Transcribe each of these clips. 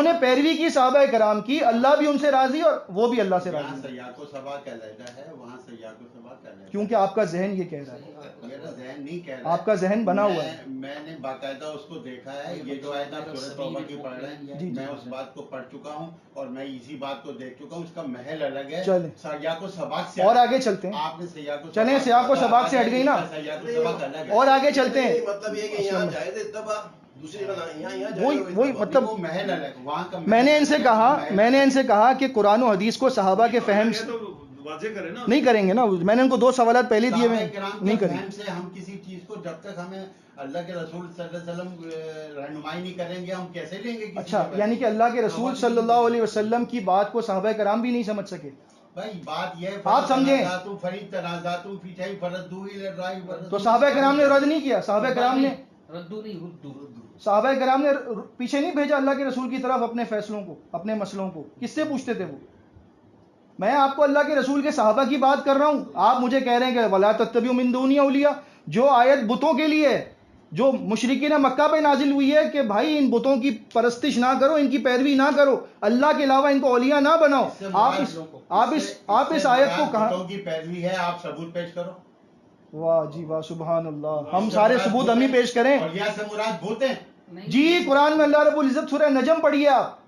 انہوں نے پیروی کی صحابہ کرام کی، اللہ بھی ان سے راضی اور وہ بھی اللہ سے راضی ہے. سیاق و سباق علیحدہ ہے، وہاں سیاق و سباق علیحدہ، کیونکہ آپ کا ذہن یہ کہہ رہا ہے. میرا ذہن نہیں کہہ رہا، آپ کا ذہن بنا ہوا ہے. میں نے باقاعدہ اس کو دیکھا ہے. یہ جو آیت آپ سورۃ توبہ کی پڑھ رہے ہیں، میں اس بات کو پڑھ چکا ہوں اور میں اسی بات کو دیکھ چکا ہوں. اس کا محل الگ ہے. چلیں سیاق و سباق سے اور آگے چلتے ہیں. آپ نے سیاق و چلیں سیاق و سباق سے ہٹ گئی نا، سیاق و سباق الگ ہے. اور آگے چلتے ہیں. مطلب یہ کہ یہاں جائز ہے اتباع، دوسری کا یہاں وہی مطلب وہ محل الگ، وہاں کا میں نے ان سے کہا کہ قرآن و حدیث کو صحابہ کے فہم سے نہیں کریں گے نا. میں نے ان کو 2 سوالات پہلے دیے ہوئے نہیں کریں گے. سے ہم کسی چیز کو جب تک ہمیں اللہ کے رسول صلی اللہ علیہ وسلم رہنمائی نہیں کریں گے، ہم کیسے لیں گے؟ اچھا، یعنی کہ اللہ کے رسول صلی اللہ علیہ وسلم کی بات کو صحابہ کرام بھی نہیں سمجھ سکے. بھائی بات یہ ہے، آپ سمجھیں تو صحابہ کرام نے رد نہیں کیا. صحابہ کرام نے پیچھے نہیں بھیجا اللہ کے رسول کی طرف اپنے فیصلوں کو، اپنے مسئلوں کو. کس سے پوچھتے تھے وہ؟ میں آپ کو اللہ کے رسول کے صحابہ کی بات کر رہا ہوں. آپ مجھے کہہ رہے ہیں کہ وَلَا تَتَّبِعُوا مِن دُونِي اولیاء، جو آیت بتوں کے لیے ہے، جو مشرکین مکہ پہ نازل ہوئی ہے کہ بھائی ان بتوں کی پرستش نہ کرو، ان کی پیروی نہ کرو، اللہ کے علاوہ ان کو اولیاء نہ بناؤ. آپ اس آیت کو کہاں بتوں کی پیروی ہے؟ آپ ثبوت پیش کرو. واہ جی واہ، سبحان اللہ. ہم سارے ثبوت ہم ہی پیش کریں. اولیاء سے مراد بت ہیں. جی قرآن میں اللہ رب العزت سورہ نجم پڑھیے، آپ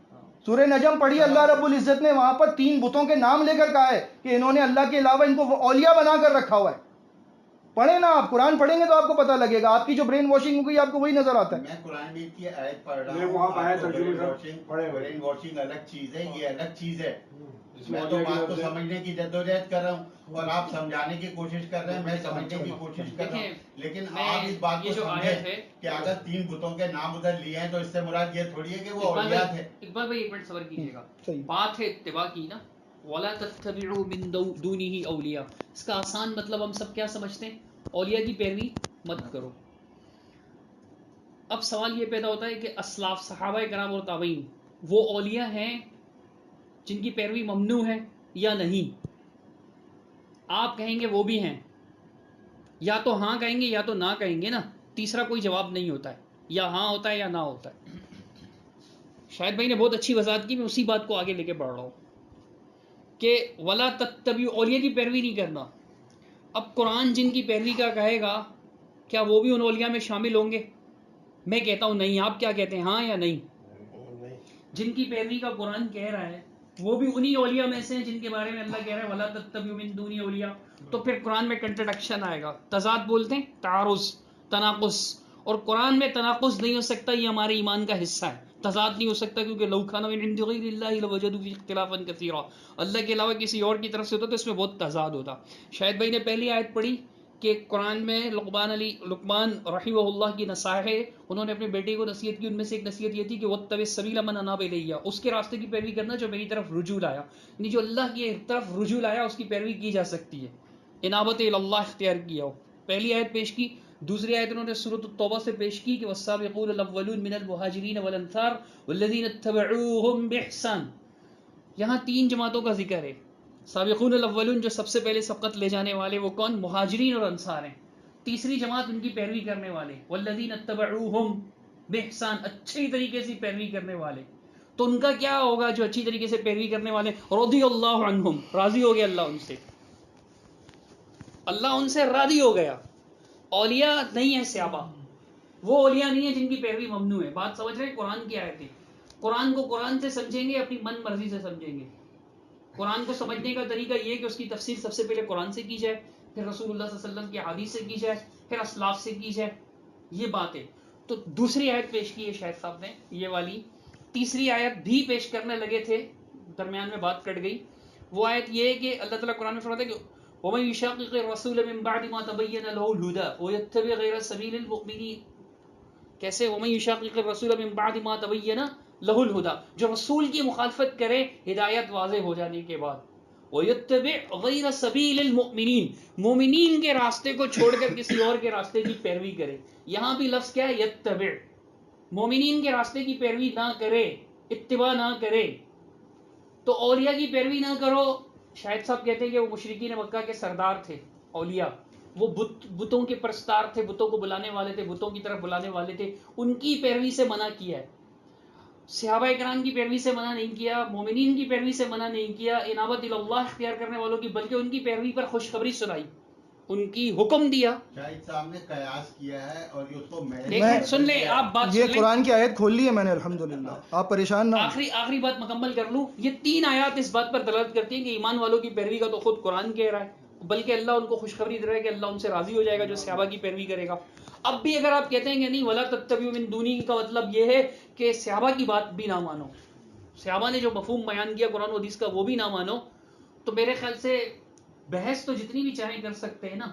سورہ نجم پڑھیے. اللہ رب العزت نے وہاں پر 3 بتوں کے نام لے کر کہا ہے کہ انہوں نے اللہ کے علاوہ ان کو اولیاء بنا کر رکھا ہوا ہے. پڑھیں نا، آپ قرآن پڑھیں گے تو آپ کو پتہ لگے گا. آپ کی جو برین واشنگ ہو گئی آپ کو وہی نظر آتا ہے. میں قرآن میں کی آیت پڑھ رہا ہوں. برین واشنگ الگ چیز ہے، یہ الگ چیز ہے. میں تو بات کو سمجھنے کی جدوجہد کر رہا ہوں اور آپ سمجھانے کی کوشش کر رہے ہیں، میں سمجھنے کی کوشش کر رہا ہوں. لیکن آپ اس بات کو سمجھیں کہ اگر 3 بتوں کے نام ادھر لیے ہیں تو اس سے مراد یہ تھوڑی ہے کہ وہ اولیاء تھے. اقبال بھائی ایک منٹ صبر کیجیے گا. بات ہے اتباع کی نا، وَلَا تَتَّبِعُوا مِن دُونِهِ أَوْلِيَاءَ. اس کا آسان مطلب ہم سب کیا سمجھتے ہیں؟ اولیاء کی پیروی مت کرو. اب سوال یہ پیدا ہوتا ہے کہ اسلاف صحابہ کرام اور تابعین وہ اولیاء ہیں جن کی پیروی ممنوع ہے یا نہیں؟ آپ کہیں گے وہ بھی ہیں، یا تو ہاں کہیں گے یا تو نہ کہیں گے نا. تیسرا کوئی جواب نہیں ہوتا ہے، یا ہاں ہوتا ہے یا نہ ہوتا ہے. شاید بھائی نے بہت اچھی وضاحت کی، میں اسی بات کو آگے لے کے بڑھ رہا ہوں کہ ولا تتبعوا، اولیاء کی پیروی نہیں کرنا. اب قرآن جن کی پیروی کا کہے گا کیا وہ بھی ان اولیاء میں شامل ہوں گے؟ میں کہتا ہوں نہیں. آپ کیا کہتے ہیں، ہاں یا نہیں؟ جن کی پیروی کا قرآن کہہ رہا ہے وہ بھی انہی اولیاء میں سے ہیں جن کے بارے میں اللہ کہہ رہا ہے وَلَا تَتَّبِعُوا مِن دُونِي أَوْلِيَاءَ. تو پھر قرآن میں کنٹرڈکشن آئے گا، تضاد بولتے ہیں، تعارض، تناقض. اور قرآن میں تناقض نہیں ہو سکتا، یہ ہمارے ایمان کا حصہ ہے. تضاد نہیں ہو سکتا کیونکہ لَوْ كَانَ مِنْ عِنْدِ غَيْرِ اللَّهِ لَوَجَدُوا فِيهِ اخْتِلَافًا كَثِيرًا. اللہ کے علاوہ کسی اور کی طرف سے ہوتا تو اس میں بہت تضاد ہوتا. شاید بھائی نے پہلی آیت پڑھی کہ قرآن میں لقمان رحمہ اللہ کی نصائح، انہوں نے اپنے بیٹے کو نصیحت کی. ان میں سے ایک نصیحت یہ تھی کہ وَاتَّبِعْ السَّبِيلَ مَنْ أَنَابَ إِلَيَّ، اس کے راستے کی پیروی کرنا جو میری طرف رجوع لایا. یعنی جو اللہ کی طرف رجوع لایا اس کی پیروی کی جا سکتی ہے، انابت اللہ اختیار کیا ہو. پہلی آیت پیش کی. دوسری آیت انہوں نے سورۃ التوبہ سے پیش کی کہ والسابقون الاولون من المہاجرین والانصار والذین اتبعوہم بإحسان. یہاں 3 جماعتوں کا ذکر ہے. سابقون الاولون جو سب سے پہلے سبقت لے جانے والے، وہ کون؟ مہاجرین اور انصار ہیں. تیسری جماعت ان کی پیروی کرنے والے، والذین اتبعوہم بإحسان، اچھی طریقے سے پیروی کرنے والے. تو ان کا کیا ہوگا جو اچھی طریقے سے پیروی کرنے والے؟ رضی اللہ عنہم، راضی ہو گیا اللہ ان سے. اللہ ان سے راضی ہو گیا. اولیاء نہیں ہے صحابہ، وہ اولیاء نہیں ہے جن کی پیروی ممنوع ہے. بات سمجھ رہے ہیں؟ قرآن کی آیتیں، قرآن کو قرآن سے سمجھیں گے، اپنی من مرضی سے سمجھیں گے. قرآن کو سمجھنے کا طریقہ یہ ہے کہ اس کی تفسیر سب سے پہلے قرآن سے کی جائے، پھر رسول اللہ صلی اللہ علیہ وسلم کی حدیث سے کی جائے، پھر اسلاف سے کی جائے. یہ بات ہے. تو دوسری آیت پیش کی ہے شاہد صاحب نے، یہ والی. تیسری آیت بھی پیش کرنے لگے تھے، درمیان میں بات کٹ گئی. وہ آیت یہ ہے کہ اللہ تعالیٰ قرآن میں فرماتا ہے کہ وَمَن يُشَاقِقِ الرَّسُولَ مِن بَعْدِ مَا تَبَيَّنَ لَهُ الْهُدَىٰ وَيَتَّبِعْ غَيْرَ سَبِيلِ الْمُؤْمِنِينَ. کیسے؟ وَمَن يُشَاقِقِ الرَّسُولَ مِن بَعْدِ مَا تَبَيَّنَ لَهُ الْهُدَىٰ، جو رسول کی مخالفت کرے ہدایت واضح ہو جانے کے بعد. وَيَتَّبِعْ غَيْرَ سَبِيلِ الْمُؤْمِنِينَ، مومنین کے راستے کو چھوڑ کر کسی اور کے راستے کی پیروی کرے. یہاں بھی لفظ کیا ہے؟ یتبع. مومنین کے راستے کی پیروی نہ کرے، اتباع نہ کرے. تو اولیاء کی پیروی نہ کرو. شاہد صاحب کہتے ہیں کہ وہ مشرکین مکہ کے سردار تھے اولیاء، وہ بتوں کے پرستار تھے، بتوں کو بلانے والے تھے، بتوں کی طرف بلانے والے تھے. ان کی پیروی سے منع کیا ہے. صحابہ کرام کی پیروی سے منع نہیں کیا، مومنین کی پیروی سے منع نہیں کیا، انابت اللہ اختیار کرنے والوں کی، بلکہ ان کی پیروی پر خوشخبری سنائی، ان کی حکم دیا. شاہد صاحب نے قیاس کیا ہے اور یہ اس کو محض دیکھیں سن لیں آپ بات یہ سن لیں، قرآن کی آیت کھول لی ہے میں نے الحمدللہ، آپ پریشان نہ ہوں. آخری بات مکمل کر لوں. یہ 3 آیات اس بات پر دلالت کرتی ہیں کہ ایمان والوں کی پیروی کا تو خود قرآن کہہ رہا ہے، بلکہ اللہ ان کو خوشخبری دے رہا ہے کہ اللہ ان سے راضی ہو جائے گا جو صحابہ کی پیروی کرے گا. اب بھی اگر آپ کہتے ہیں کہ نہیں ولا تتبعوا من دونی کا مطلب یہ ہے کہ صحابہ کی بات بھی نہ مانو، صحابہ نے جو مفہوم بیان کیا قرآن و حدیث کا وہ بھی نہ مانو، تو میرے خیال سے بحث تو جتنی بھی چاہیں کر سکتے ہیں نا،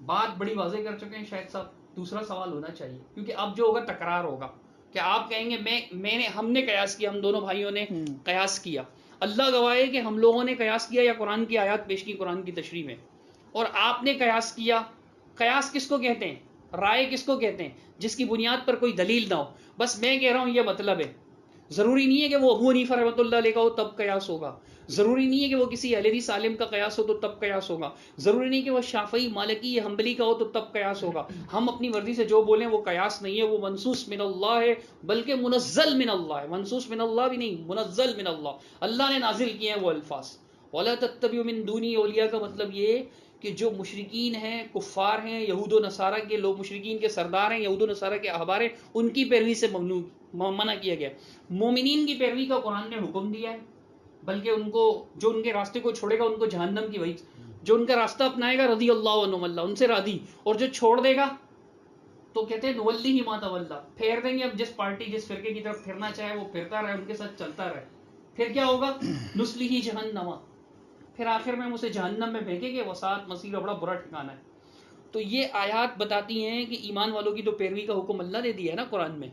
بات بڑی واضح کر چکے ہیں شاہد صاحب. دوسرا سوال ہونا چاہیے، کیونکہ اب جو ہوگا تکرار ہوگا کہ آپ کہیں گے ہم نے قیاس کیا، ہم دونوں بھائیوں نے قیاس کیا. اللہ گواہ ہے کہ ہم لوگوں نے قیاس کیا یا قرآن کی آیات پیش کی قرآن کی تشریح میں، اور آپ نے قیاس کیا. قیاس کس کو کہتے ہیں؟ رائے کس کو کہتے ہیں؟ جس کی بنیاد پر کوئی دلیل نہ ہو. بس میں کہہ رہا ہوں یہ مطلب ہے. ضروری نہیں ہے کہ وہ ابو حنیفہ رحمۃ اللہ علیہ کا ہو تب قیاس ہوگا، ضروری نہیں ہے کہ وہ کسی اہل حدیث عالم کا قیاس ہو تو تب قیاس ہوگا، ضروری نہیں کہ وہ شافعی مالکی یا حنبلی کا ہو تو تب قیاس ہوگا. ہم اپنی مرضی سے جو بولیں وہ قیاس نہیں ہے، وہ منصوص من اللہ ہے، بلکہ منزل من اللہ ہے. منصوص من اللہ بھی نہیں، منزل من اللہ، اللہ نے نازل کیے ہیں وہ الفاظ. ولا تتبعوا من دونی اولیاء کا مطلب یہ کہ جو مشرکین ہیں، کفار ہیں، یہود و نصارہ کے لوگ، مشرکین کے سردار ہیں، یہود و نصارہ کے احبار ہیں، ان کی پیروی سے منع کیا گیا. مومنین کی پیروی کا قرآن نے حکم دیا ہے، بلکہ ان کو جو ان کے راستے کو چھوڑے گا ان کو جہنم کی وعید، جو ان کا راستہ اپنائے گا رضی اللہ عنہم، اللہ ان سے راضی، اور جو چھوڑ دے گا تو کہتے ہیں نولی ما تولی، پھیر دیں گے. اب جس پارٹی جس فرقے کی طرف پھرنا چاہے وہ پھرتا رہے، ان کے ساتھ چلتا رہے. پھر کیا ہوگا؟ نسلیہ جہنم، پھر آخر میں ہم اسے جہنم میں پھینکیں گے، وساعت مصیر، بڑا برا ٹھکانہ ہے. تو یہ آیات بتاتی ہیں کہ ایمان والوں کی تو پیروی کا حکم اللہ نے دیا ہے نا قرآن میں.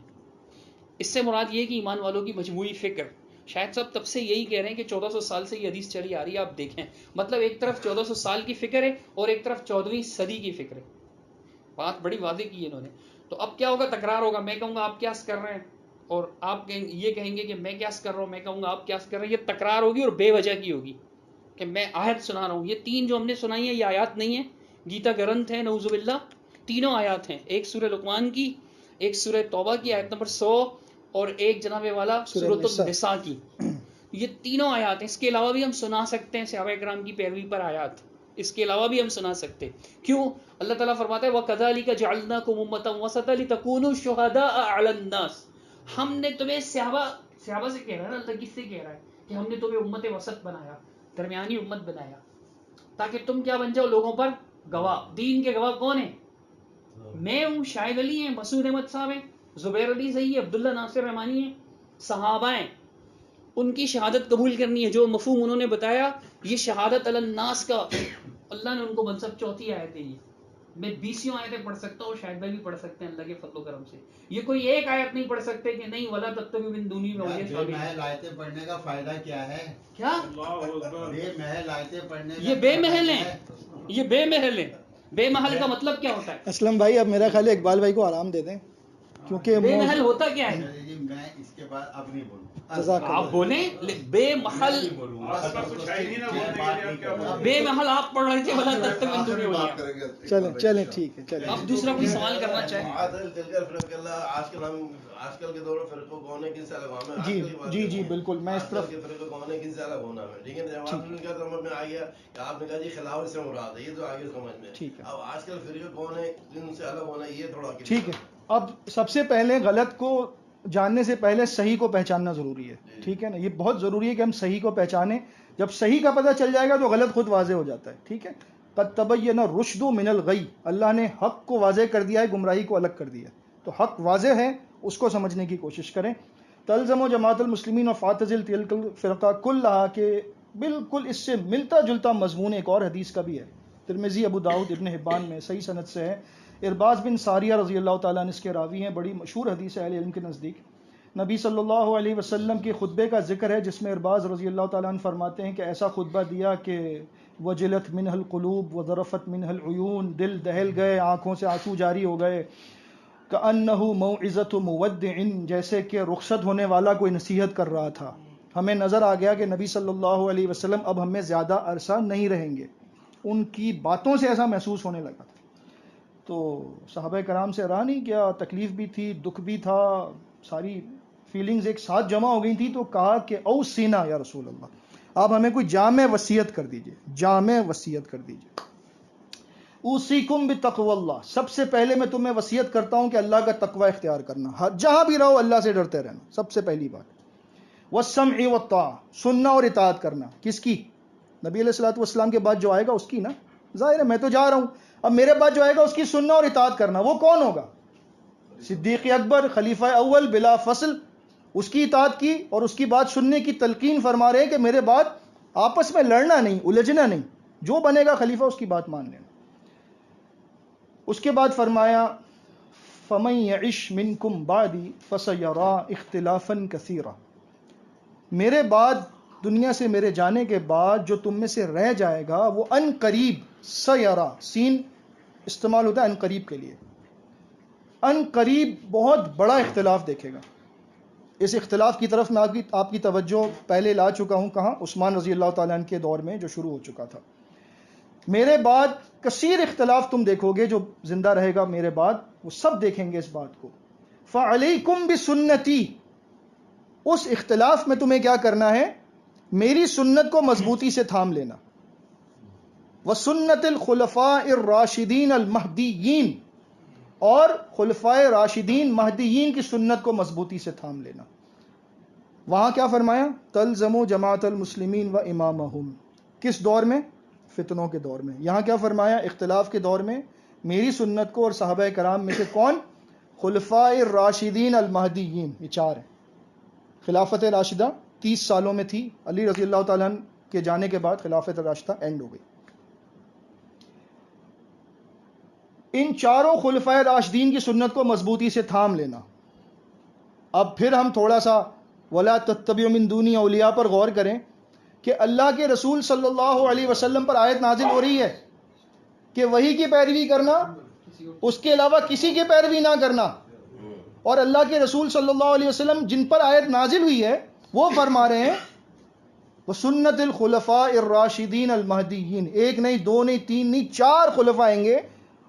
اس سے مراد یہ ہے کہ ایمان والوں کی مجموعی فکر. شاید صاحب تب سے یہی کہہ رہے ہیں کہ 1400 سال سے یہ حدیث چلی آ رہی ہے. آپ دیکھیں مطلب ایک طرف 1400 سال کی فکر ہے اور ایک طرف 14ویں صدی کی فکر ہے. بات بڑی واضح کی ہے انہوں نے. تو اب کیا ہوگا؟ تکرار ہوگا. میں کہوں گا آپ قیاس کر رہے ہیں اور آپ یہ کہیں گے کہ میں قیاس کر رہا ہوں، میں کہوں گا آپ قیاس کر رہے ہیں. یہ تکرار ہوگی اور بے وجہ کی ہوگی کہ میں آیت سنا رہا ہوں. یہ 3 جو ہم نے سنائی ہیں یہ آیات نہیں ہیں، گیتا گرنتھ ہے نعوذ باللہ. تینوں آیات ہیں، ایک سورہ لقمان کی، ایک سورہ توبہ کی آیت نمبر 100 اور ایک جناب والا سورۃ النساء کی. یہ تینوں آیات ہیں. اس کے علاوہ بھی ہم سنا سکتے ہیں صحابہ کرام کی پیروی پر آیات، اس کے علاوہ بھی ہم سنا سکتے ہیں. کیوں؟ اللہ تعالیٰ فرماتا ہے وَكَذَلِكَ جَعَلْنَاكُمْ أُمَّةً وَسَطًا لِتَكُونُوا شُهَدَاءَ عَلَى النَّاسِ. ہم نے تمہیں صحابہ سے کہہ رہا ہے نا، اللہ کس سے کہہ رہا ہے کہ ہم نے تمہیں امت وسط بنایا، درمیانی امت بنایا، تاکہ تم کیا بن جاؤ؟ لوگوں پر گواہ. دین کے گواہ کون ہیں؟ میں ہوں، شاہد علی ہیں، مسعود احمد صاحب ہیں، زبیر علی صحیح ہے، عبداللہ ناصر رحمانی ہیں، صحابہ ہیں. ان کی شہادت قبول کرنی ہے. جو مفہوم انہوں نے بتایا یہ شہادت علی الناس کا اللہ نے ان کو منصب. 4 آیت ہے. یہ میں 20 آیتیں پڑھ سکتا ہوں، شاید بھائی بھی پڑھ سکتے ہیں اللہ کے فضل و کرم سے. یہ کوئی ایک آیت نہیں پڑھ سکتے کہ نہیں ولا تتبعوا من دونی میں بے محل آیتیں پڑھنے کا فائدہ کیا ہے؟ کیا بے محل آیتیں پڑھنے کا یہ بے محل ہیں؟ یہ بے محل ہیں. بے محل کا مطلب کیا ہوتا ہے؟ اسلم بھائی اب میرا خیال ہے اقبال بھائی کو آرام دے دیں، کیونکہ بے محل ہوتا کیا ہے؟ میں اس کے بعد اب نہیں بولوں. آپ بولیں. بے محل، بے محل آپ پڑھ رہے تھے ولا تتبعوا من دونی اولیاء. چلیں ٹھیک ہے چلیں. اب دوسرا کوئی سوال کرنا چاہے؟ آج کل کے دور میں فرقوں کون ہے کن سے الگ ہونا ہے؟ جی بالکل میں اس طرف کے فرقوں کون ہے کن سے الگ ہونا ہے. ٹھیک ہے، جواب کیا سمجھ میں آ گیا کہ آپ نے کہا جی خلافت سے مراد ہے، یہ تو آگے سمجھ میں. ٹھیک ہے. اب آج کل فرقے کون ہے کن سے الگ ہونا ہے یہ تھوڑا ٹھیک ہے. اب سب سے پہلے غلط کو جاننے سے پہلے صحیح کو پہچاننا ضروری ہے. ٹھیک ہے نا، یہ بہت ضروری ہے کہ ہم صحیح کو پہچانیں. جب صحیح کا پتہ چل جائے گا تو غلط خود واضح ہو جاتا ہے. ٹھیک ہے. قد تبین الرشد من الغی، اللہ نے حق کو واضح کر دیا ہے، گمراہی کو الگ کر دیا ہے. تو حق واضح ہے، اس کو سمجھنے کی کوشش کریں. تلزم و جماعت المسلمین و فاتزل تلک الفرقہ کلھا، کہ بالکل اس سے ملتا جلتا مضمون ایک اور حدیث کا بھی ہے، ترمذی، ابو داؤد، ابن حبان میں صحیح سند سے ہے. ارباز بن ساریہ رضی اللہ تعالیٰ عنہ اس کے راوی ہیں، بڑی مشہور حدیث ہے اہل علم کے نزدیک. نبی صلی اللہ علیہ وسلم کے خطبے کا ذکر ہے جس میں ارباز رضی اللہ تعالیٰ عنہ فرماتے ہیں کہ ایسا خطبہ دیا کہ وجلت منہ القلوب وذرفت منہ العیون، دل دہل گئے، آنکھوں سے آنسو جاری ہو گئے. کأنہ موعظۃ مودع، جیسے کہ رخصت ہونے والا کوئی نصیحت کر رہا تھا. ہمیں نظر آ گیا کہ نبی صلی اللہ علیہ وسلم اب ہمیں زیادہ عرصہ نہیں رہیں گے. ان کی باتوں سے ایسا محسوس ہونے لگا تھا. تو صحابہ کرام سے رہا نہیں کیا، تکلیف بھی تھی، دکھ بھی تھا، ساری فیلنگز ایک ساتھ جمع ہو گئی تھی تو کہا کہ اوصینا یا رسول اللہ، آپ ہمیں کوئی جامع وصیت کر دیجئے، جامع وصیت کر دیجئے۔ اوصیکم بتقوی اللہ، سب سے پہلے میں تمہیں وصیت کرتا ہوں کہ اللہ کا تقوی اختیار کرنا، جہاں بھی رہو اللہ سے ڈرتے رہنا، سب سے پہلی بات۔ والسمع والطاعہ، سننا اور اطاعت کرنا، کس کی؟ نبی علیہ الصلوۃ والسلام کے بعد جو آئے گا اس کی نا، ظاہر ہے میں تو جا رہا ہوں، اب میرے بعد جو آئے گا اس کی سننا اور اطاعت کرنا، وہ کون ہوگا؟ صدیق اکبر، خلیفہ اول بلا فصل، اس کی اطاعت کی اور اس کی بات سننے کی تلقین فرما رہے ہیں کہ میرے بعد آپس میں لڑنا نہیں، الجھنا نہیں، جو بنے گا خلیفہ اس کی بات مان لینا۔ اس کے بعد فرمایا فَمَن يَعِشْ مِنْكُمْ بَعْدِي فَسَيَرَىٰ اخْتِلَافًا كَثِيرًا، میرے بعد، دنیا سے میرے جانے کے بعد جو تم میں سے رہ جائے گا وہ ان قریب، سیرا، سین استعمال ہوتا ہے ان قریب کے لیے، ان قریب بہت بڑا اختلاف دیکھے گا۔ اس اختلاف کی طرف میں آپ کی توجہ پہلے لا چکا ہوں، کہاں؟ عثمان رضی اللہ تعالیٰ عنہ کے دور میں جو شروع ہو چکا تھا۔ میرے بعد کثیر اختلاف تم دیکھو گے، جو زندہ رہے گا میرے بعد وہ سب دیکھیں گے اس بات کو۔ فَعَلَيْكُمْ بِسُنَّتِي، اس اختلاف میں تمہیں کیا کرنا ہے؟ میری سنت کو مضبوطی سے تھام لینا۔ وَسُنَّتِ الْخُلَفَاءِ الرَّاشِدِينَ الْمَهْدِيِّينَ، اور خلفائے راشدین مہدیین کی سنت کو مضبوطی سے تھام لینا۔ وہاں کیا فرمایا؟ تلزموا جماعت المسلمین و امامہم، کس دور میں؟ فتنوں کے دور میں۔ یہاں کیا فرمایا؟ اختلاف کے دور میں میری سنت کو اور صحابہ کرام میں سے کون؟ خلفائے راشدین المہدیین، یہ چار ہیں۔ خلافت راشدہ 30 سالوں میں تھی، علی رضی اللہ تعالیٰ عنہ کے جانے کے بعد خلافت راشدہ اینڈ ہو گئی۔ ان چاروں خلفائے راشدین کی سنت کو مضبوطی سے تھام لینا۔ اب پھر ہم تھوڑا سا ولا تتبعوا من دونی اولیاء پر غور کریں کہ اللہ کے رسول صلی اللہ علیہ وسلم پر آیت نازل ہو رہی ہے کہ وہی کی پیروی کرنا، اس کے علاوہ کسی کی پیروی نہ کرنا، اور اللہ کے رسول صلی اللہ علیہ وسلم جن پر آیت نازل ہوئی ہے وہ فرما رہے ہیں وَسُنَّتِ الْخُلَفَاءِ الرَّاشِدِينَ الْمَهْدِيِّينَ، ایک نہیں، دو نہیں، تین نہیں، چار خلفاء آئیں گے،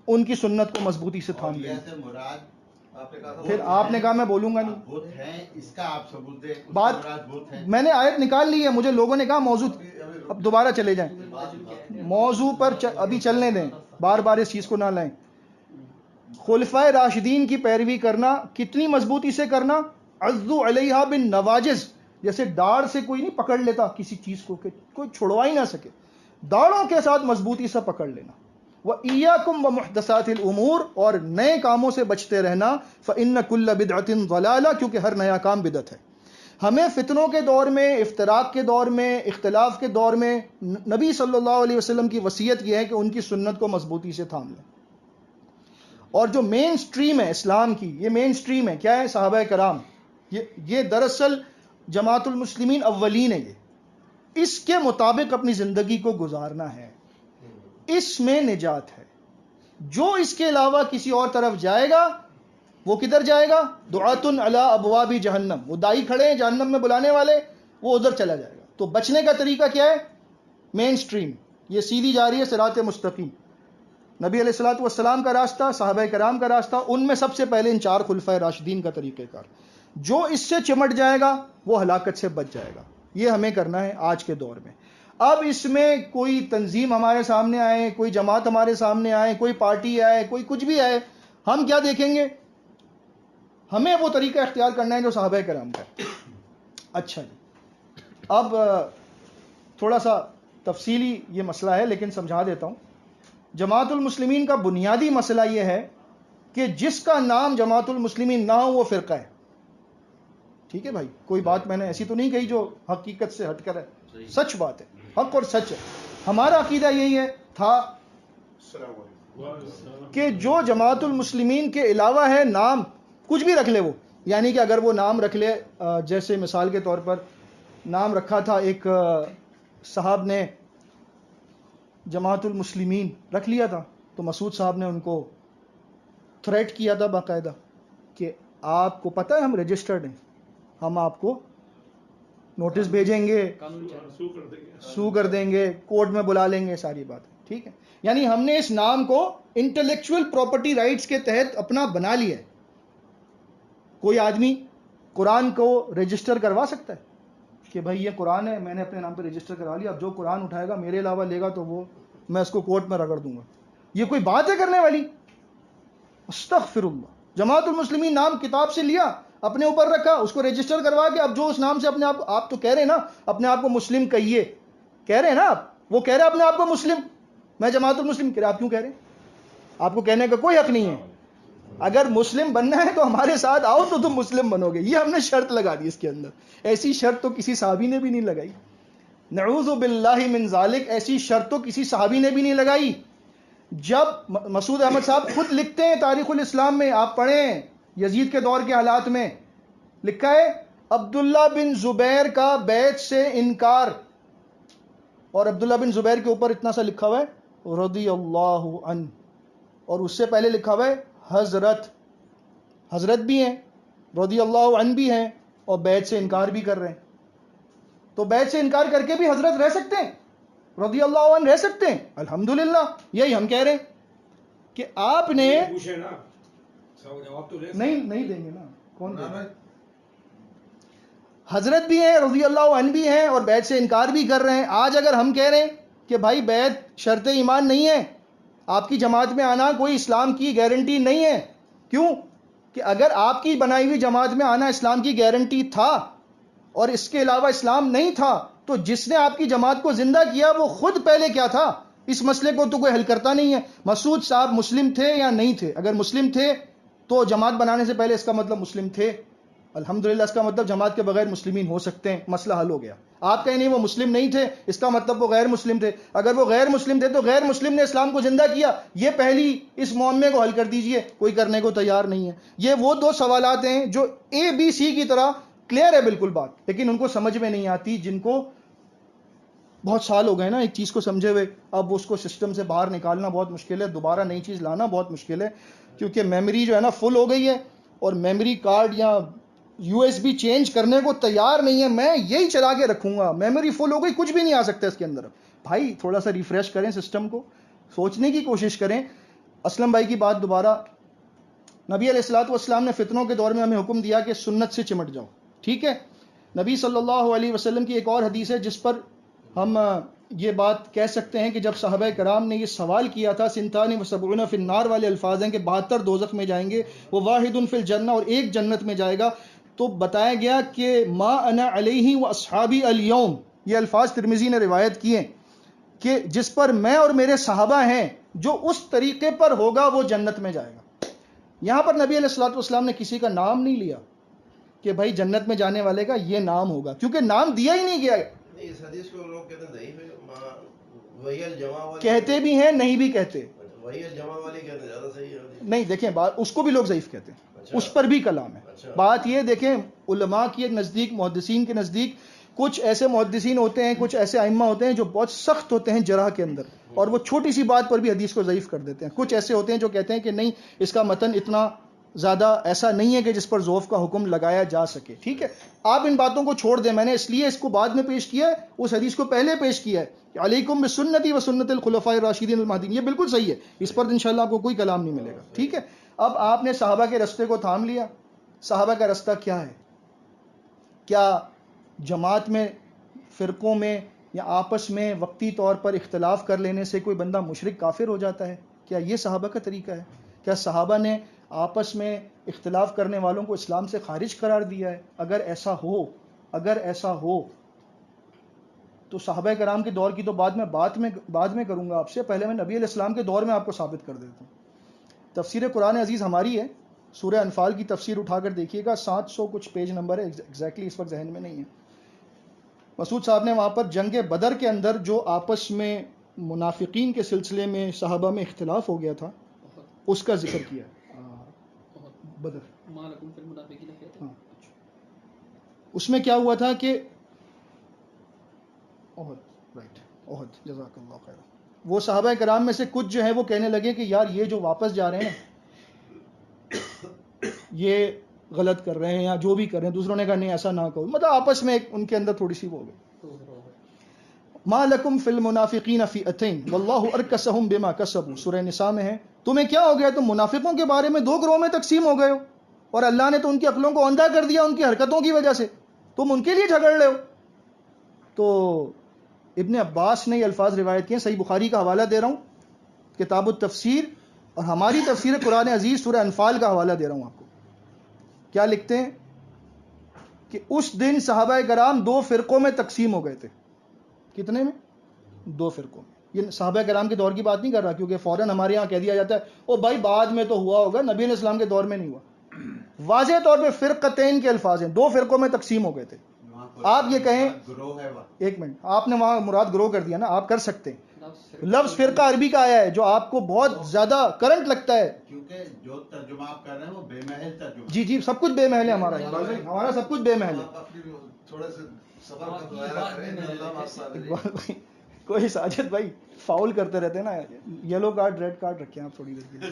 ان کی سنت کو مضبوطی سے تھام لیں۔ سے مراد پھر آپ نے کہا میں بولوں گا نہیں، بت ہیں، اس کا آپ ثبوت دیں، بات بت ہیں۔ میں نے آیت نکال لی ہے، مجھے لوگوں نے کہا موضوع، اب دوبارہ چلے جائیں موضوع پر، ابھی چلنے دیں، بار بار اس چیز کو نہ لائیں۔ خلفائے راشدین کی پیروی کرنا کتنی مضبوطی سے کرنا؟ عضو علیہا بن نواجز، جیسے داڑھ سے کوئی نہیں پکڑ لیتا کسی چیز کو کہ کوئی چھڑوا ہی نہ سکے، داڑھوں کے ساتھ مضبوطی سے پکڑ لینا۔ وَإِيَّاكُمْ وَمُحْدَثَاتِ الْأُمُورِ، اور نئے کاموں سے بچتے رہنا، فَإِنَّ كُلَّ بِدْعَةٍ ضَلَالَةٍ، کیونکہ ہر نیا کام بدعت ہے۔ ہمیں فتنوں کے دور میں، افتراق کے دور میں، اختلاف کے دور میں نبی صلی اللہ علیہ وسلم کی وصیت یہ ہے کہ ان کی سنت کو مضبوطی سے تھام لیں۔ اور جو مین سٹریم ہے اسلام کی، یہ مین سٹریم ہے، کیا ہے؟ صحابہ کرام، یہ دراصل جماعت المسلمین اولین ہے، یہ اس کے مطابق اپنی زندگی کو گزارنا ہے، اس میں نجات ہے۔ جو اس کے علاوہ کسی اور طرف جائے گا وہ کدھر جائے گا؟ دعاتن علی ابواب جہنم، وہ دائی کھڑے ہیں جہنم میں بلانے والے، وہ ادھر چلا جائے گا۔ تو بچنے کا طریقہ کیا ہے؟ مین سٹریم، یہ سیدھی جا رہی ہے صراط مستقیم، نبی علیہ الصلوۃ والسلام کا راستہ، صحابہ کرام کا راستہ، ان میں سب سے پہلے ان چار خلفائے راشدین کا طریقہ کار۔ جو اس سے چمٹ جائے گا وہ ہلاکت سے بچ جائے گا۔ یہ ہمیں کرنا ہے آج کے دور میں۔ اب اس میں کوئی تنظیم ہمارے سامنے آئے، کوئی جماعت ہمارے سامنے آئے، کوئی پارٹی آئے، کوئی کچھ بھی آئے، ہم کیا دیکھیں گے؟ ہمیں وہ طریقہ اختیار کرنا ہے جو صحابہ کرام کا ہے۔ اچھا جی، اب تھوڑا سا تفصیلی یہ مسئلہ ہے لیکن سمجھا دیتا ہوں۔ جماعت المسلمین کا بنیادی مسئلہ یہ ہے کہ جس کا نام جماعت المسلمین نہ ہو وہ فرقہ ہے۔ ٹھیک ہے بھائی، کوئی بات میں نے ایسی تو نہیں کہی جو حقیقت سے ہٹ کر ہے، سچ بات ہے، حق اور سچ ہے۔ ہمارا عقیدہ یہی ہے تھا کہ جو جماعت المسلمین کے علاوہ ہے، نام کچھ بھی رکھ لے وہ، یعنی کہ اگر وہ نام رکھ لے، جیسے مثال کے طور پر نام رکھا تھا ایک صاحب نے جماعت المسلمین رکھ لیا تھا، تو مسعود صاحب نے ان کو تھریٹ کیا تھا باقاعدہ کہ آپ کو پتہ ہے ہم رجسٹرڈ ہیں، ہم آپ کو نوٹس بھیجیں گے، سو کر دیں گے، کورٹ میں بلا لیں گے، ساری بات۔ ٹھیک ہے، یعنی ہم نے اس نام کو انٹلیکچوئل پراپرٹی رائٹس کے تحت اپنا بنا لیا ہے۔ کوئی آدمی قرآن کو رجسٹر کروا سکتا ہے کہ بھائی یہ قرآن ہے، میں نے اپنے نام پہ رجسٹر کروا لیا، اب جو قرآن اٹھائے گا میرے علاوہ لے گا تو وہ میں اس کو کورٹ میں رگڑ دوں گا؟ یہ کوئی بات ہے کرنے والی؟ استغفر اللہ. جماعت المسلمین نام کتاب سے لیا، اپنے اوپر رکھا، اس کو رجسٹر کروا کے اب جو اس نام سے اپنے آپ تو کہہ رہے ہیں نا اپنے آپ کو مسلم کہیے، کہہ رہے ہیں نا آپ، وہ کہہ رہے ہیں اپنے آپ کو مسلم، میں جماعت المسلم کہہ رہے، آپ کیوں کہہ رہے ہیں؟ آپ کو کہنے کا کوئی حق نہیں ہے. اگر مسلم بننا ہے تو ہمارے ساتھ آؤ تو تم مسلم بنو گے. یہ ہم نے شرط لگا دی اس کے اندر. ایسی شرط تو کسی صحابی نے بھی نہیں لگائی. نعوذ باللہ من ذالک، ایسی شرط تو کسی صحابی نے بھی نہیں لگائی. جب مسعود احمد صاحب خود لکھتے ہیں تاریخ الاسلام میں، آپ پڑھیں یزید کے دور کے حالات میں، لکھا ہے عبداللہ بن زبیر کا بیعت سے انکار، اور عبداللہ بن زبیر کے اوپر اتنا سا لکھا ہوا ہے رضی اللہ عنہ، اور اس سے پہلے لکھا ہوا ہے حضرت بھی ہیں، رضی اللہ عنہ بھی ہیں، اور بیعت سے انکار بھی کر رہے ہیں. تو بیعت سے انکار کر کے بھی حضرت رہ سکتے ہیں، رضی اللہ عنہ رہ سکتے ہیں. الحمدللہ یہی ہم کہہ رہے ہیں کہ آپ نے نہیں دیں گے نا، کون دے گا؟ حضرت بھی ہیں، رضی اللہ عنہ بھی ہیں، اور بیعت سے انکار بھی کر رہے ہیں. آج اگر ہم کہہ رہے ہیں کہ بھائی بیعت شرط ایمان نہیں ہے، آپ کی جماعت میں آنا کوئی اسلام کی گارنٹی نہیں ہے. کیوں کہ اگر آپ کی بنائی ہوئی جماعت میں آنا اسلام کی گارنٹی تھا اور اس کے علاوہ اسلام نہیں تھا، تو جس نے آپ کی جماعت کو زندہ کیا وہ خود پہلے کیا تھا؟ اس مسئلے کو تو کوئی حل کرتا نہیں ہے. مسعود صاحب مسلم تھے یا نہیں تھے؟ اگر مسلم تھے تو جماعت بنانے سے پہلے اس کا مطلب مسلم تھے. الحمدللہ اس کا مطلب جماعت کے بغیر مسلمین ہو سکتے ہیں، مسئلہ حل ہو گیا. آپ کہیں نہیں وہ مسلم نہیں تھے، اس کا مطلب وہ غیر مسلم تھے. اگر وہ غیر مسلم تھے تو غیر مسلم نے اسلام کو زندہ کیا، یہ پہلی اس معمے کو حل کر دیجئے. کوئی کرنے کو تیار نہیں ہے. یہ وہ دو سوالات ہیں جو اے بی سی کی طرح کلیئر ہے بالکل بات، لیکن ان کو سمجھ میں نہیں آتی. جن کو بہت سال ہو گئے نا ایک چیز کو سمجھے ہوئے، اب اس کو سسٹم سے باہر نکالنا بہت مشکل ہے، دوبارہ نئی چیز لانا بہت مشکل ہے، کیونکہ میموری جو ہے نا فل ہو گئی ہے، اور میموری کارڈ یا یو ایس بی چینج کرنے کو تیار نہیں ہے. میں یہی چلا کے رکھوں گا، میموری فل ہو گئی، کچھ بھی نہیں آ سکتا اس کے اندر. بھائی تھوڑا سا ریفریش کریں سسٹم کو، سوچنے کی کوشش کریں. اسلم بھائی کی بات دوبارہ، نبی علیہ الصلوۃ والسلام نے فتنوں کے دور میں ہمیں حکم دیا کہ سنت سے چمٹ جاؤ، ٹھیک ہے. نبی صلی اللہ علیہ وسلم کی ایک اور حدیث ہے جس پر ہم یہ بات کہہ سکتے ہیں کہ جب صحابہ کرام نے یہ سوال کیا تھا، سنتان و سبعون فی النار والے الفاظ ہیں کہ 72 دوزخ میں جائیں گے، وہ واحد فی الجنہ، اور ایک جنت میں جائے گا. تو بتایا گیا کہ ما انا علیہ و اصحابی الیوم، یہ الفاظ ترمذی نے روایت کیے کہ جس پر میں اور میرے صحابہ ہیں، جو اس طریقے پر ہوگا وہ جنت میں جائے گا. یہاں پر نبی علیہ الصلوۃ والسلام نے کسی کا نام نہیں لیا کہ بھائی جنت میں جانے والے کا یہ نام ہوگا، کیونکہ نام دیا ہی نہیں گیا. اس حدیث کو لوگ کہتے ہیں ضعیف ہے، وہی الجماع والی کہتے بھی ہیں، نہیں بھی کہتے. وہی الجماع والی کہتے ہیں زیادہ صحیح ہے. نہیں دیکھیں بات، اس کو بھی لوگ ضعیف کہتے ہیں، اس پر بھی کلام ہے. بات یہ دیکھیں علماء کے نزدیک، محدثین کے نزدیک، کچھ ایسے محدثین ہوتے ہیں، کچھ ایسے ائمہ ہوتے ہیں جو بہت سخت ہوتے ہیں جرح کے اندر، اور وہ چھوٹی سی بات پر بھی حدیث کو ضعیف کر دیتے ہیں. کچھ ایسے ہوتے ہیں جو کہتے ہیں کہ نہیں، اس کا متن اتنا زیادہ ایسا نہیں ہے کہ جس پر ضعف کا حکم لگایا جا سکے. ٹھیک ہے، آپ ان باتوں کو چھوڑ دیں. میں نے اس لیے اس کو بعد میں پیش کیا ہے، اس حدیث کو پہلے پیش کیا ہے کہ علیکم بسنتی و سنت الخلفاء الراشدین المہدیین. یہ بالکل صحیح ہے، اس پر انشاءاللہ آپ کو کوئی کلام نہیں ملے گا. ٹھیک ہے، اب آپ نے صحابہ کے رستے کو تھام لیا. صحابہ کا رستہ کیا ہے؟ کیا جماعت میں، فرقوں میں، یا آپس میں وقتی طور پر اختلاف کر لینے سے کوئی بندہ مشرک کافر ہو جاتا ہے؟ کیا یہ صحابہ کا طریقہ ہے؟ کیا صحابہ نے آپس میں اختلاف کرنے والوں کو اسلام سے خارج قرار دیا ہے؟ اگر ایسا ہو تو صحابہ کرام کے دور کی تو بعد میں کروں گا آپ سے، پہلے میں نبی علیہ السلام کے دور میں آپ کو ثابت کر دیتا ہوں. تفسیر قرآن عزیز ہماری ہے، سورہ انفال کی تفسیر اٹھا کر دیکھیے گا، 700 کچھ پیج نمبر ہے، ایگزیکٹلی اس وقت ذہن میں نہیں ہے. مسعود صاحب نے وہاں پر جنگ بدر کے اندر جو آپس میں منافقین کے سلسلے میں صحابہ میں اختلاف ہو گیا تھا، اس کا ذکر کیا. بدر اس میں کیا ہوا تھا کہ احد، جزاک اللہ خیر، وہ صحابہ کرام میں سے کچھ جو ہیں وہ کہنے لگے کہ یار یہ جو واپس جا رہے ہیں یہ غلط کر رہے ہیں یا جو بھی کر رہے ہیں. دوسروں نے کہا نہیں ایسا نہ کہو، مطلب آپس میں ان کے اندر تھوڑی سی وہ ہو گئی. ما لکم فی المنافقین فئتین واللہ ارکسہم بما کسبوا، سورہ نساء میں ہے. تمہیں کیا ہو گیا، تم منافقوں کے بارے میں 2 گروہ میں تقسیم ہو گئے ہو. اور اللہ نے تو ان کی عقلوں کو اندھا کر دیا ان کی حرکتوں کی وجہ سے، تم ان کے لیے جھگڑ رہے ہو۔ تو ابن عباس نے یہ الفاظ روایت کیے ہیں، صحیح بخاری کا حوالہ دے رہا ہوں، کتاب التفسیر، اور ہماری تفسیر قرآن عزیز سورہ انفال کا حوالہ دے رہا ہوں آپ کو۔ کیا لکھتے ہیں کہ اس دن صحابہ کرام 2 فرقوں میں تقسیم ہو گئے تھے۔ کتنے میں؟ 2 فرقوں میں۔ یہ صحابہ کرام کے دور کی بات نہیں کر رہا، کیونکہ فوراً ہمارے یہاں کہہ دیا جاتا ہے او بھائی بعد میں تو ہوا ہوگا، نبی علیہ السلام کے دور میں نہیں ہوا۔ واضح طور پہ فرقتین کے الفاظ ہیں، 2 فرقوں میں تقسیم ہو گئے تھے۔ آپ یہ کہیں، گروہ ہے وہاں، ایک منٹ، آپ نے وہاں مراد گروہ کر دیا نا، آپ کر سکتے ہیں۔ لفظ فرقہ عربی کا آیا ہے جو آپ کو بہت زیادہ کرنٹ لگتا ہے۔ کیونکہ جو ترجمہ آپ کر رہے ہیں وہ بے محل ترجمہ، جی جی، سب کچھ بے محل ہے ہمارا، ہمارا سب کچھ بے محل ہے۔ تھوڑے سے صبر کا مظاہرہ کریں، اللہ معاف اقبال بھائی، کوئی ساجد بھائی فاؤل کرتے رہتے ہیں نا، یلو کارڈ ریڈ کارڈ رکھیں آپ تھوڑی دیر کے لیے۔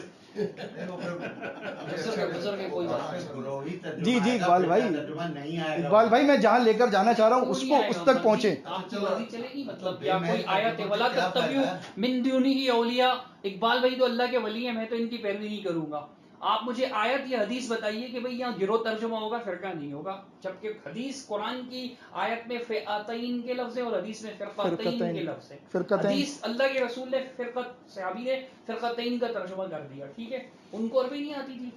گروہی ترجمہ جی جی آئے گا، اقبال بھائی، ترجمہ نہیں آئے گا۔ اقبال بھائی میں جہاں لے کر جانا چاہ رہا ہوں اس کو اس تک پہنچے۔ آپ کی مرضی چلے گی، مطلب کیا کوئی آیت ہے ولا تتبعوا من دونه اولیاء، اقبال بھائی تو اللہ کے ولی ہیں، میں تو ان کی پیروی نہیں کروں گا۔ آپ مجھے آیت یا حدیث بتائیے کہ بھئی یہاں گروہ ترجمہ ہوگا، فرقہ نہیں ہوگا، جبکہ حدیث قرآن کی آیت میں فئتین کے لفظ ہیں اور حدیث میں فرقتین کے لفظ ہیں۔ فرقتین، حدیث اللہ کے رسول نے فرقت، صحابی نے فرقتین کا ترجمہ کر دیا، ٹھیک ہے، ان کو عربی نہیں آتی تھی،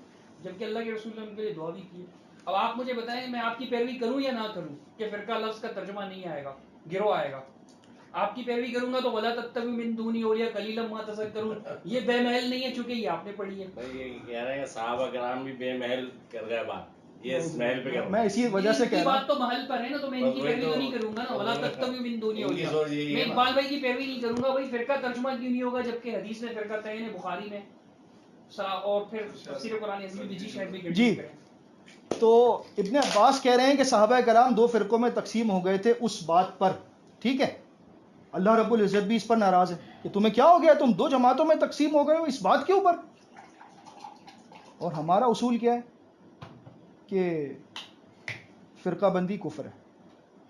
جبکہ اللہ کے رسول نے ان کے لیے دعا بھی کی۔ اب آپ مجھے بتائیں میں آپ کی پیروی کروں یا نہ کروں کہ فرقہ لفظ کا ترجمہ نہیں آئے گا، گروہ آئے گا؟ آپ کی پیروی کروں گا تو ولا تتبعوا من دونی اولیاء قلیلا ما تذکرون، یہ بے محل نہیں ہے چونکہ یہ آپ نے پڑھی ہے۔ بھائی یہ کہہ رہے ہیں صحابہ کرام بھی بے محل کر گئے بات، یہ اس محل پہ کر میں اسی وجہ سے ان کی کہہ رہا بات تو محل پر ہے نا، تو میں ان کی پیروی تو نہیں کروں گا نا، ولا تتبعوا من دونی ان کی اولیاء، سوچ یہی میں ہے نا۔ اقبال بھائی کی پیروی نہیں کروں گا۔ بھائی فرقہ ترجمہ کیوں نہیں ہوگا جبکہ حدیث میں فرقہ تعین ہے، بخاری میں، اور پھر تفسیر قرآن عظیم میں جی شاید بھی جی۔ تو ابن عباس کہہ رہے ہیں کہ صحابہ کرام 2 فرقوں میں تقسیم ہو گئے تھے اس بات پر، ٹھیک ہے، اللہ رب العزت بھی اس پر ناراض ہے کہ تمہیں کیا ہو گیا، تم 2 جماعتوں میں تقسیم ہو گئے ہو اس بات کے اوپر۔ اور ہمارا اصول کیا ہے کہ فرقہ بندی کفر ہے،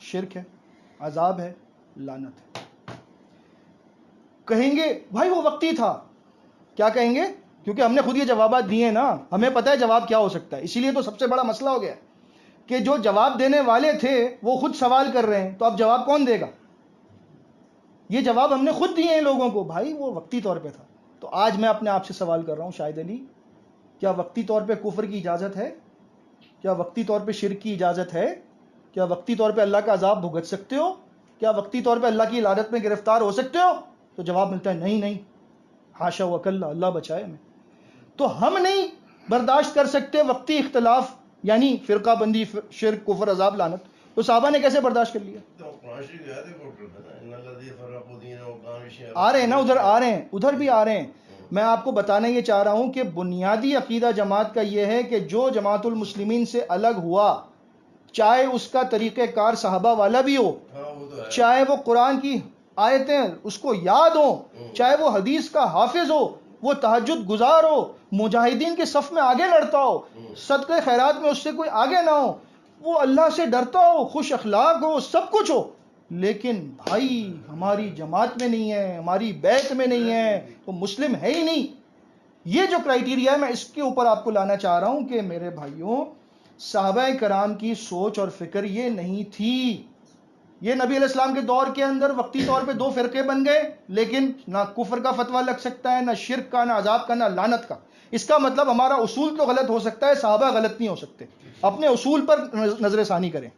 شرک ہے، عذاب ہے، لعنت ہے۔ کہیں گے بھائی وہ وقتی تھا، کیا کہیں گے؟ کیونکہ ہم نے خود یہ جوابات دیے ہیں نا، ہمیں پتہ ہے جواب کیا ہو سکتا ہے، اسی لیے تو سب سے بڑا مسئلہ ہو گیا کہ جو جواب دینے والے تھے وہ خود سوال کر رہے ہیں، تو اب جواب کون دے گا؟ یہ جواب ہم نے خود دیے ہیں لوگوں کو، بھائی وہ وقتی طور پہ تھا۔ تو آج میں اپنے آپ سے سوال کر رہا ہوں، شاہد علی، کیا وقتی طور پہ کفر کی اجازت ہے؟ کیا وقتی طور پہ شرک کی اجازت ہے؟ کیا وقتی طور پہ اللہ کا عذاب بھگت سکتے ہو؟ کیا وقتی طور پہ اللہ کی لعنت میں گرفتار ہو سکتے ہو؟ تو جواب ملتا ہے نہیں نہیں، حاشا وکلا، اللہ بچائے ہمیں۔ تو ہم نہیں برداشت کر سکتے وقتی اختلاف، یعنی فرقہ بندی، شرک، کفر، عذاب، لعنت، تو صحابہ نے کیسے برداشت کر لیا؟ آ رہے ہیں نا، ادھر آ رہے ہیں، ادھر بھی آ رہے ہیں۔ میں آپ کو بتانا یہ چاہ رہا ہوں کہ بنیادی عقیدہ جماعت کا یہ ہے کہ جو جماعت المسلمین سے الگ ہوا، چاہے اس کا طریقہ کار صحابہ والا بھی ہو، چاہے وہ قرآن کی آیتیں اس کو یاد ہوں، چاہے وہ حدیث کا حافظ ہو، وہ تہجد گزار ہو، مجاہدین کے صف میں آگے لڑتا ہو، صدقہ خیرات میں اس سے کوئی آگے نہ ہو، وہ اللہ سے ڈرتا ہو، خوش اخلاق ہو، سب کچھ ہو، لیکن بھائی ہماری جماعت میں نہیں ہے، ہماری بیعت میں نہیں ہے، تو مسلم ہے ہی نہیں۔ یہ جو کرائیٹیریا ہے میں اس کے اوپر آپ کو لانا چاہ رہا ہوں کہ میرے بھائیوں، صحابہ کرام کی سوچ اور فکر یہ نہیں تھی۔ یہ نبی علیہ السلام کے دور کے اندر وقتی طور پہ 2 فرقے بن گئے، لیکن نہ کفر کا فتویٰ لگ سکتا ہے، نہ شرک کا، نہ عذاب کا، نہ لعنت کا۔ اس کا مطلب ہمارا اصول تو غلط ہو سکتا ہے، صحابہ غلط نہیں ہو سکتے۔ اپنے اصول پر نظر ثانی کریں۔